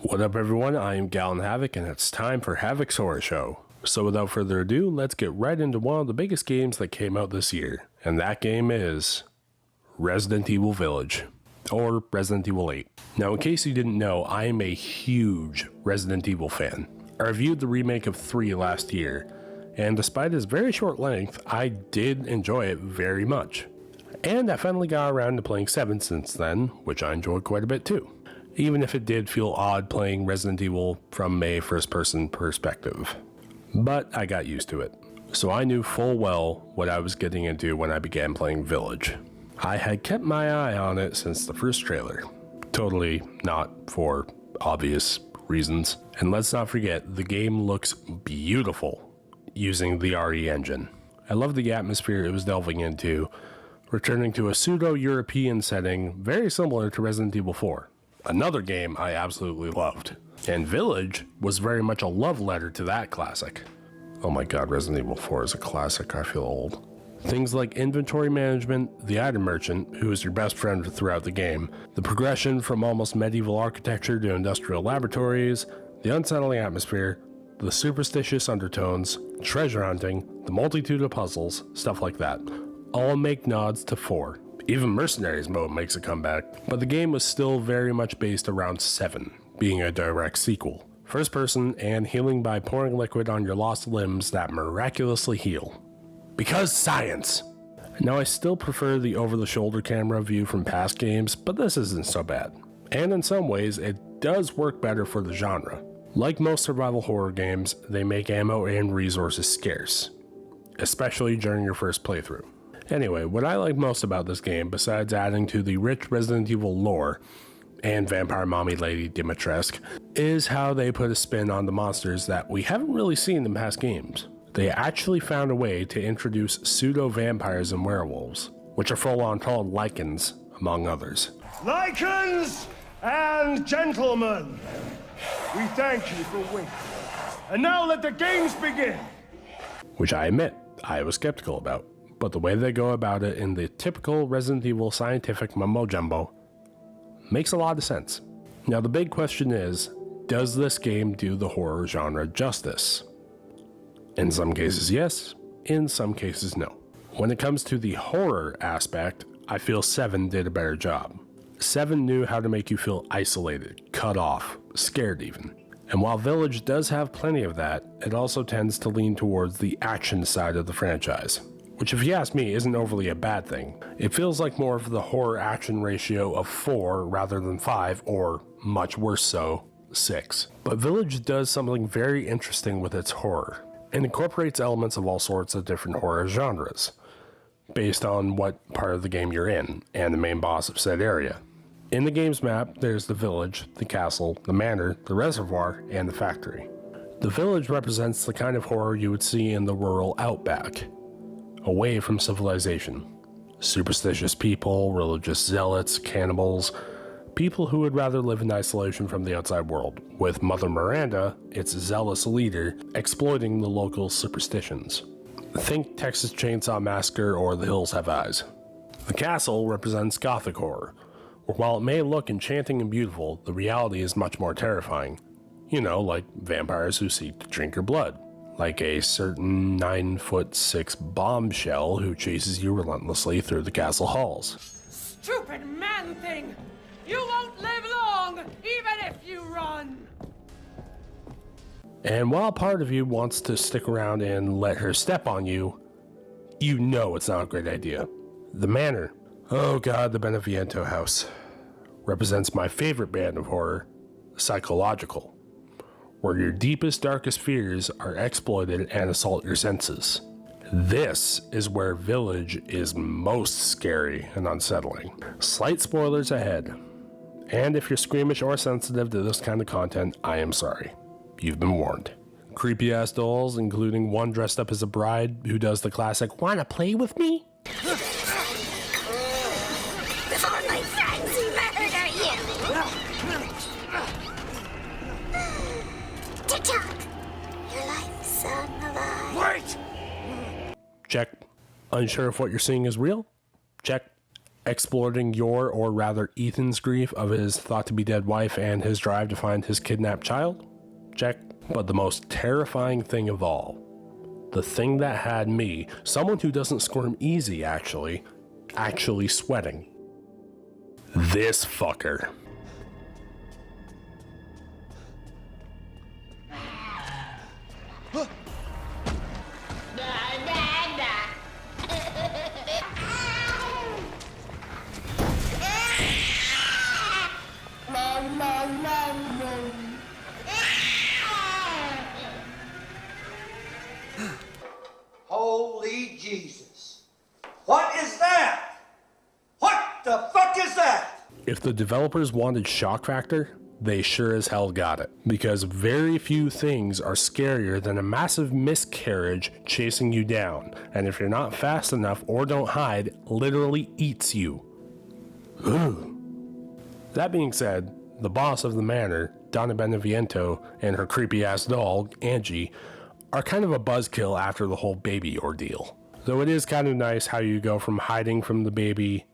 What up everyone, I am Gallon Havoc and it's time for Havoc's Horror Show. So without further ado, let's get right into one of the biggest games that came out this year. And that game is Resident Evil Village, or Resident Evil 8. Now in case you didn't know, I am a huge Resident Evil fan. I reviewed the remake of 3 last year, and despite its very short length, I did enjoy it very much. And I finally got around to playing 7 since then, which I enjoyed quite a bit too. Even if it did feel odd playing Resident Evil from a first-person perspective. But I got used to it. So I knew full well what I was getting into when I began playing Village. I had kept my eye on it since the first trailer. Totally not for obvious reasons. And let's not forget, the game looks beautiful using the RE engine. I love the atmosphere it was delving into, returning to a pseudo-European setting very similar to Resident Evil 4. Another game I absolutely loved. And Village was very much a love letter to that classic. Oh my god, Resident Evil 4 is a classic, I feel old. Things like inventory management, the item merchant, who is your best friend throughout the game, the progression from almost medieval architecture to industrial laboratories, the unsettling atmosphere, the superstitious undertones, treasure hunting, the multitude of puzzles, stuff like that, all make nods to 4. Even Mercenaries mode makes a comeback, but the game was still very much based around 7, being a direct sequel. First person and healing by pouring liquid on your lost limbs that miraculously heal. Because science! Now I still prefer the over-the-shoulder camera view from past games, but this isn't so bad. And in some ways, it does work better for the genre. Like most survival horror games, they make ammo and resources scarce, especially during your first playthrough. Anyway, what I like most about this game, besides adding to the rich Resident Evil lore and Vampire Mommy Lady Dimitrescu, is how they put a spin on the monsters that we haven't really seen in past games. They actually found a way to introduce pseudo-vampires and werewolves, which are full-on called lycans, among others. Lycans and gentlemen, we thank you for waiting. And now let the games begin! Which I admit, I was skeptical about. But the way they go about it in the typical Resident Evil scientific mumbo-jumbo makes a lot of sense. Now the big question is, does this game do the horror genre justice? In some cases yes, in some cases no. When it comes to the horror aspect, I feel 7 did a better job. 7 knew how to make you feel isolated, cut off, scared even. And while Village does have plenty of that, it also tends to lean towards the action side of the franchise. Which if you ask me isn't overly a bad thing. It feels like more of the horror action ratio of 4 rather than 5, or much worse so, 6. But Village does something very interesting with its horror, and incorporates elements of all sorts of different horror genres, based on what part of the game you're in, and the main boss of said area. In the game's map, there's the village, the castle, the manor, the reservoir, and the factory. The village represents the kind of horror you would see in the rural outback, away from civilization. Superstitious people, religious zealots, cannibals, people who would rather live in isolation from the outside world, with Mother Miranda, its zealous leader, exploiting the local superstitions. Think Texas Chainsaw Massacre or The Hills Have Eyes. The castle represents gothic horror, where while it may look enchanting and beautiful, the reality is much more terrifying. You know, like vampires who seek to drink your blood. Like a certain 9'6" bombshell who chases you relentlessly through the castle halls. Stupid man thing! You won't live long, even if you run! And while part of you wants to stick around and let her step on you, you know it's not a great idea. The manor, oh god, the Beneviento house, represents my favorite band of horror, psychological, where your deepest, darkest fears are exploited and assault your senses. This is where Village is most scary and unsettling. Slight spoilers ahead. And if you're squeamish or sensitive to this kind of content, I am sorry. You've been warned. Creepy ass dolls, including one dressed up as a bride who does the classic, "Wanna play with me?" Before my friends murder you! TikTok! Your life, son, alive. Wait! Check. Unsure if what you're seeing is real? Check. exploiting your, or rather Ethan's grief of his thought-to-be-dead wife and his drive to find his kidnapped child? Check. But the most terrifying thing of all, the thing that had me, someone who doesn't squirm easy actually sweating. This fucker. Holy Jesus. What is that? What the fuck is that? If the developers wanted shock factor, they sure as hell got it. Because very few things are scarier than a massive miscarriage chasing you down, and if you're not fast enough or don't hide, literally eats you. Ugh. That being said, the boss of the manor, Donna Beneviento, and her creepy ass dog, Angie, are kind of a buzzkill after the whole baby ordeal. Though it is kind of nice how you go from hiding from the baby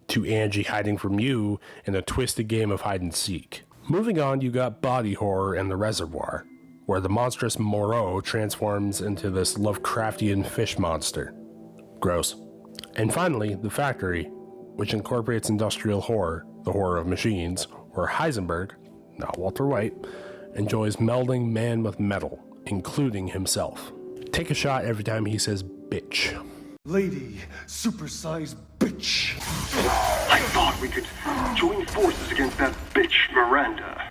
to Angie hiding from you in a twisted game of hide and seek. Moving on, you got body horror and the reservoir, where the monstrous Moreau transforms into this Lovecraftian fish monster. Gross. And finally, the factory, which incorporates industrial horror, the horror of machines, where Heisenberg, not Walter White, enjoys melding man with metal, including himself. Take a shot every time he says bitch. Lady, supersized bitch. I thought we could join forces against that bitch Miranda.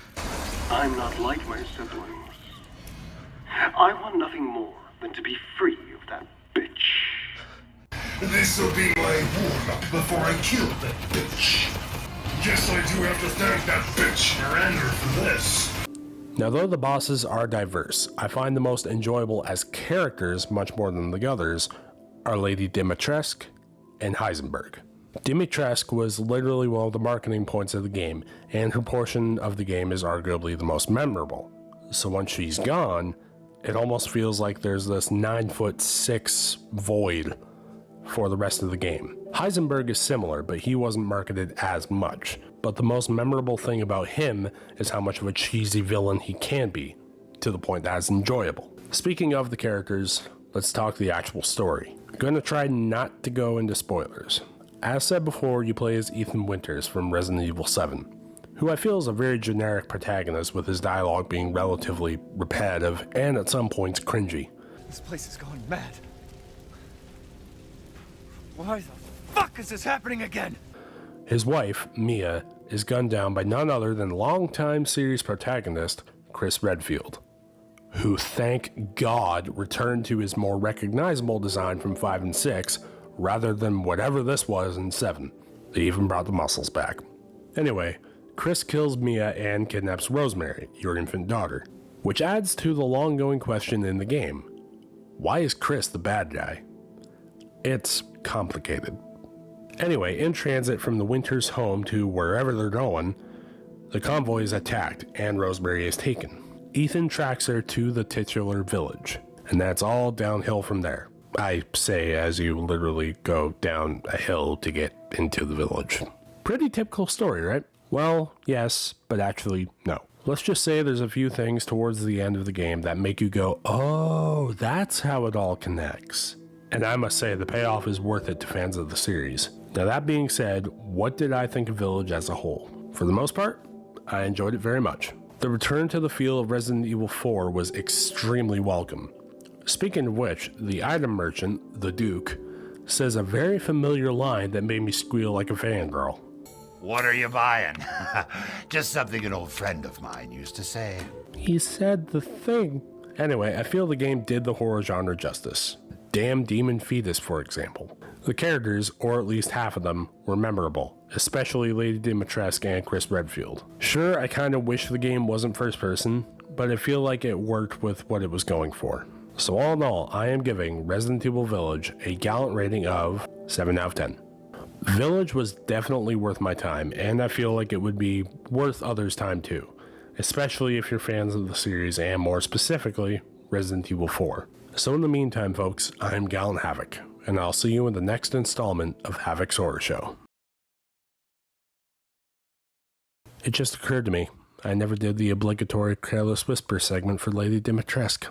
I'm not like my siblings. I want nothing more than to be free of that bitch. This'll be my warm-up before I kill that bitch. Guess I do have to thank that bitch Miranda for this. Now, though the bosses are diverse, I find the most enjoyable as characters, much more than the others, are Lady Dimitrescu and Heisenberg. Dimitrescu was literally one of the marketing points of the game, and her portion of the game is arguably the most memorable. So once she's gone, it almost feels like there's this 9'6" void for the rest of the game. Heisenberg is similar, but he wasn't marketed as much. But the most memorable thing about him is how much of a cheesy villain he can be, to the point that it's enjoyable. Speaking of the characters, let's talk the actual story. I'm going to try not to go into spoilers. As said before, you play as Ethan Winters from Resident Evil 7, who I feel is a very generic protagonist with his dialogue being relatively repetitive and at some points cringy. This place is going mad. Why the fuck is this happening again? His wife, Mia, is gunned down by none other than longtime series protagonist Chris Redfield, who, thank God, returned to his more recognizable design from 5 and 6, rather than whatever this was in 7. They even brought the muscles back. Anyway, Chris kills Mia and kidnaps Rosemary, your infant daughter, which adds to the long-going question in the game. Why is Chris the bad guy? It's complicated. Anyway, in transit from the Winters' home to wherever they're going, the convoy is attacked and Rosemary is taken. Ethan tracks her to the titular village, and that's all downhill from there. I say as you literally go down a hill to get into the village. Pretty typical story, right? Well, yes, but actually, no. Let's just say there's a few things towards the end of the game that make you go, oh, that's how it all connects. And I must say, the payoff is worth it to fans of the series. Now that being said, what did I think of Village as a whole? For the most part, I enjoyed it very much. The return to the feel of Resident Evil 4 was extremely welcome. Speaking of which, the item merchant, the Duke, says a very familiar line that made me squeal like a fangirl. What are you buying? Just something an old friend of mine used to say. He said the thing. Anyway, I feel the game did the horror genre justice. Damn Demon Fetus, for example. The characters, or at least half of them, were memorable, especially Lady Dimitrescu and Chris Redfield. Sure, I kinda wish the game wasn't first person, but I feel like it worked with what it was going for. So all in all, I am giving Resident Evil Village a gallant rating of 7 out of 10. Village was definitely worth my time, and I feel like it would be worth others' time too, especially if you're fans of the series and more specifically, Resident Evil 4. So in the meantime, folks, I'm Gallant Havoc, and I'll see you in the next installment of Havoc's Horror Show. It just occurred to me, I never did the obligatory Careless Whisper segment for Lady Dimitrescu.